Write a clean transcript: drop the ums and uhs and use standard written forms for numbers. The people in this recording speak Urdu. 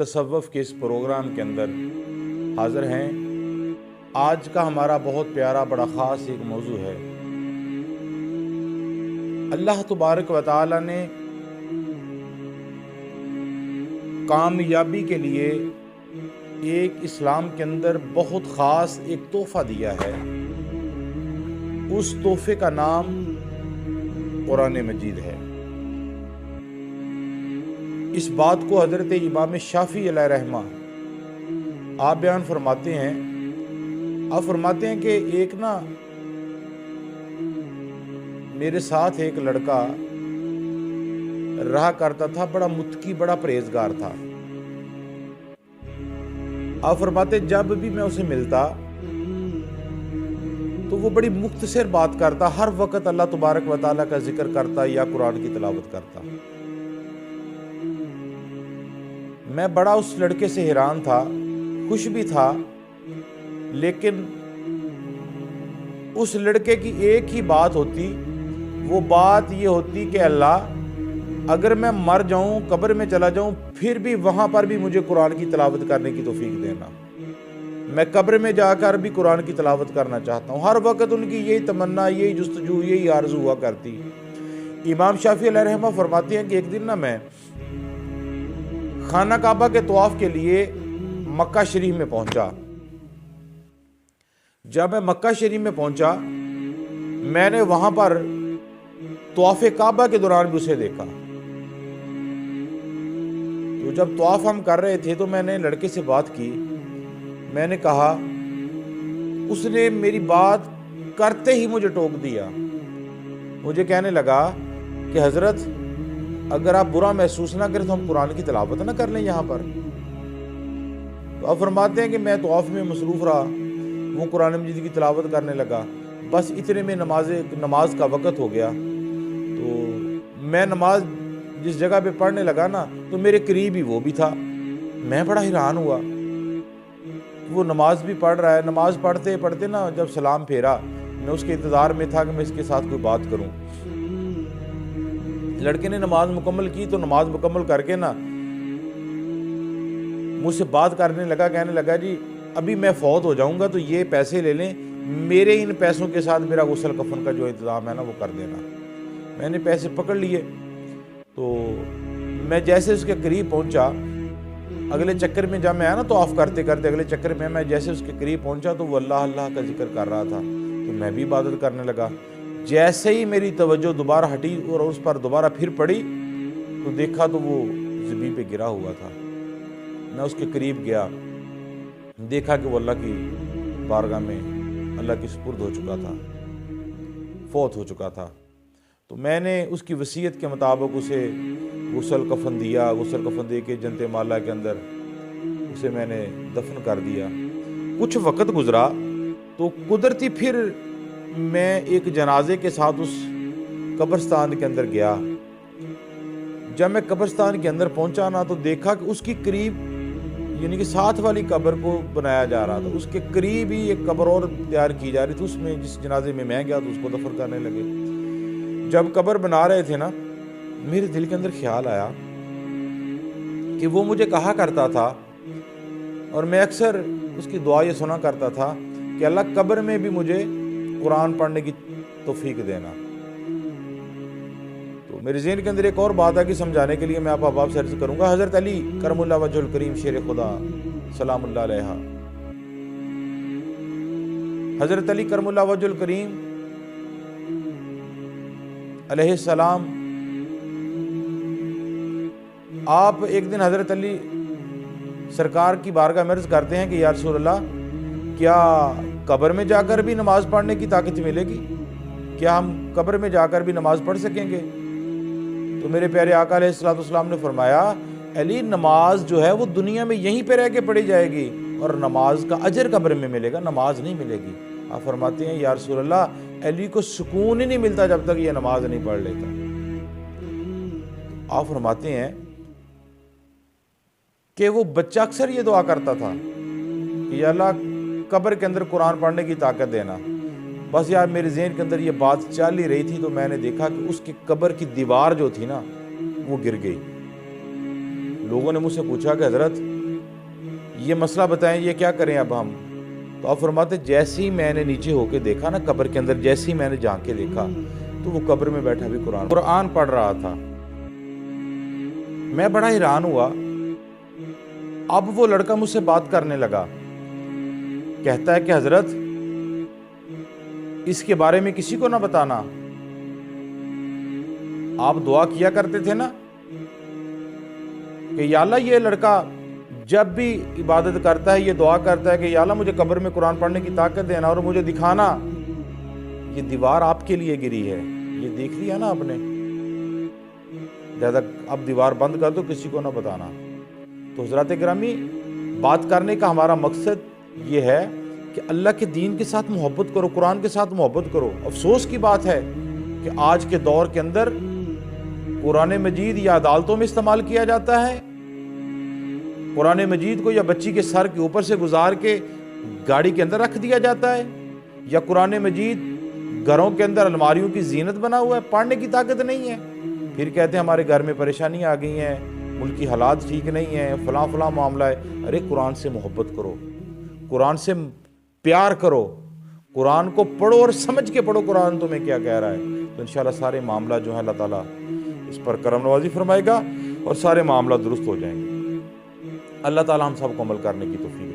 تصوف کے اس پروگرام کے اندر حاضر ہیں۔ آج کا ہمارا بہت پیارا بڑا خاص ایک موضوع ہے۔ اللہ تبارک و تعالی نے کامیابی کے لیے ایک اسلام کے اندر بہت خاص ایک تحفہ دیا ہے۔ اس تحفے کا نام قرآن مجید ہے۔ اس بات کو حضرت امام شافعی علیہ رحمہ آپ بیان فرماتے ہیں۔ آپ فرماتے ہیں کہ ایک میرے ساتھ ایک لڑکا رہا کرتا تھا، بڑا متقی، بڑا پرہیزگار تھا۔ آپ فرماتے جب بھی میں اسے ملتا تو وہ بڑی مختصر بات کرتا، ہر وقت اللہ تبارک و تعالیٰ کا ذکر کرتا یا قرآن کی تلاوت کرتا۔ میں بڑا اس لڑکے سے حیران تھا، خوش بھی تھا، لیکن اس لڑکے کی ایک ہی بات ہوتی، وہ بات یہ ہوتی کہ اللہ اگر میں مر جاؤں، قبر میں چلا جاؤں، پھر بھی وہاں پر بھی مجھے قرآن کی تلاوت کرنے کی توفیق دینا۔ میں قبر میں جا کر بھی قرآن کی تلاوت کرنا چاہتا ہوں۔ ہر وقت ان کی یہی تمنا، یہی جستجو، یہی آرزو ہوا کرتی۔ امام شافعی علیہ رحمہ فرماتے ہیں کہ ایک دن میں خانہ کعبہ کے طواف کے لیے مکہ شریف میں پہنچا۔ جب میں مکہ شریف میں پہنچا، میں نے وہاں پر طواف کعبہ کے دوران بھی اسے دیکھا۔ تو جب طواف ہم کر رہے تھے تو میں نے لڑکے سے بات کی۔ میں نے کہا، اس نے میری بات کرتے ہی مجھے ٹوک دیا۔ مجھے کہنے لگا کہ حضرت اگر آپ برا محسوس نہ کریں تو ہم قرآن کی تلاوت نہ کر لیں یہاں پر۔ تو آپ فرماتے ہیں کہ میں طواف میں مصروف رہا، وہ قرآن مجید کی تلاوت کرنے لگا۔ بس اتنے میں نماز کا وقت ہو گیا۔ تو میں نماز جس جگہ پہ پڑھنے لگا تو میرے قریب ہی وہ بھی تھا۔ میں بڑا حیران ہوا، وہ نماز بھی پڑھ رہا ہے۔ نماز پڑھتے پڑھتے جب سلام پھیرا، میں اس کے انتظار میں تھا کہ میں اس کے ساتھ کوئی بات کروں۔ لڑکے نے نماز مکمل کی تو نماز مکمل کر کے مجھ سے بات کرنے لگا، کہنے لگا جی ابھی میں فوت ہو جاؤں گا تو یہ پیسے لے لیں، میرے ان پیسوں کے ساتھ میرا غسل کفن کا جو انتظام ہے وہ کر دینا۔ میں نے پیسے پکڑ لیے۔ تو میں جیسے اس کے قریب پہنچا، اگلے چکر میں جب میں آیا تو آف کرتے کرتے اگلے چکر میں جیسے اس کے قریب پہنچا تو وہ اللہ اللہ کا ذکر کر رہا تھا، تو میں بھی عبادت کرنے لگا۔ جیسے ہی میری توجہ دوبارہ ہٹی اور اس پر دوبارہ پھر پڑی تو دیکھا تو وہ زمین پہ گرا ہوا تھا۔ میں اس کے قریب گیا، دیکھا کہ وہ اللہ کی بارگاہ میں اللہ کی سپرد ہو چکا تھا، فوت ہو چکا تھا۔ تو میں نے اس کی وصیت کے مطابق اسے غسل کفن دیا۔ غسل کفن دے کے جنت مالا کے اندر اسے میں نے دفن کر دیا۔ کچھ وقت گزرا تو قدرتی پھر میں ایک جنازے کے ساتھ اس قبرستان کے اندر گیا۔ جب میں قبرستان کے اندر پہنچا تو دیکھا کہ اس کی قریب یعنی کہ ساتھ والی قبر کو بنایا جا رہا تھا، اس کے قریب ہی ایک قبر اور تیار کی جا رہی تھی۔ اس میں جس جنازے میں گیا تو اس کو دفن کرنے لگے۔ جب قبر بنا رہے تھے میرے دل کے اندر خیال آیا کہ وہ مجھے کہا کرتا تھا، اور میں اکثر اس کی دعا یہ سنا کرتا تھا کہ اللہ قبر میں بھی مجھے قرآن پڑھنے کی توفیق دینا۔ تو میرے ذہن کے اندر ایک اور بات ہے کہ سمجھانے کے لیے میں آپ سے عرض کروں گا۔ حضرت علی کرم اللہ وجہ الکریم شیر خدا سلام اللہ علیہ، حضرت علی کرم اللہ وجہ الکریم علیہ السلام، آپ ایک دن حضرت علی سرکار کی بارگاہ میں عرض کرتے ہیں کہ یا رسول اللہ، کیا قبر میں جا کر بھی نماز پڑھنے کی طاقت ملے گی؟ کیا ہم قبر میں جا کر بھی نماز پڑھ سکیں گے؟ تو میرے پیارے آقا علیہ الصلوۃ والسلام نے فرمایا، علی نماز جو ہے وہ دنیا میں یہیں پہ رہ کے پڑھی جائے گی، اور نماز کا اجر قبر میں ملے گا، نماز نہیں ملے گی۔ آپ فرماتے ہیں یا رسول اللہ، علی کو سکون ہی نہیں ملتا جب تک یہ نماز نہیں پڑھ لیتا۔ آپ فرماتے ہیں کہ وہ بچہ اکثر یہ دعا کرتا تھا کہ یا اللہ قبر کے اندر قرآن پڑھنے کی طاقت دینا۔ بس یار میرے ذہن کے اندر یہ بات چل ہی رہی تھی تو میں نے دیکھا کہ اس کی قبر کی دیوار جو تھی نا وہ گر گئی، لوگوں نے مجھ سے پوچھا کہ حضرت یہ مسئلہ بتائیں، یہ کیا کریں اب ہم؟ تو آپ فرماتے جیسے ہی میں نے نیچے ہو کے دیکھا نا قبر کے اندر، جیسے ہی میں نے جھانک کے دیکھا تو وہ قبر میں بیٹھا بھی قرآن پڑھ رہا تھا۔ میں بڑا حیران ہوا۔ اب وہ لڑکا مجھ سے بات کرنے لگا، کہتا ہے کہ حضرت اس کے بارے میں کسی کو نہ بتانا، آپ دعا کیا کرتے تھے نا کہ یا اللہ یہ لڑکا جب بھی عبادت کرتا ہے یہ دعا کرتا ہے کہ یا اللہ مجھے قبر میں قرآن پڑھنے کی طاقت دینا اور مجھے دکھانا یہ دیوار آپ کے لیے گری ہے، یہ دیکھ لیا نا آپ نے، اب دیوار بند کر دو، کسی کو نہ بتانا۔ تو حضرات گرامی، بات کرنے کا ہمارا مقصد یہ ہے کہ اللہ کے دین کے ساتھ محبت کرو، قرآن کے ساتھ محبت کرو۔ افسوس کی بات ہے کہ آج کے دور کے اندر قرآن مجید یا عدالتوں میں استعمال کیا جاتا ہے، قرآن مجید کو یا بچی کے سر کے اوپر سے گزار کے گاڑی کے اندر رکھ دیا جاتا ہے، یا قرآن مجید گھروں کے اندر الماریوں کی زینت بنا ہوا ہے، پڑھنے کی طاقت نہیں ہے، پھر کہتے ہیں ہمارے گھر میں پریشانی آ گئی ہیں، ملکی حالات ٹھیک نہیں ہیں، فلاں فلاں معاملہ ہے۔ ارے قرآن سے محبت کرو، قرآن سے پیار کرو، قرآن کو پڑھو اور سمجھ کے پڑھو قرآن تمہیں کیا کہہ رہا ہے، تو انشاءاللہ سارے معاملہ جو ہیں اللہ تعالیٰ اس پر کرم نوازی فرمائے گا اور سارے معاملہ درست ہو جائیں گے۔ اللہ تعالیٰ ہم سب کو عمل کرنے کی توفیق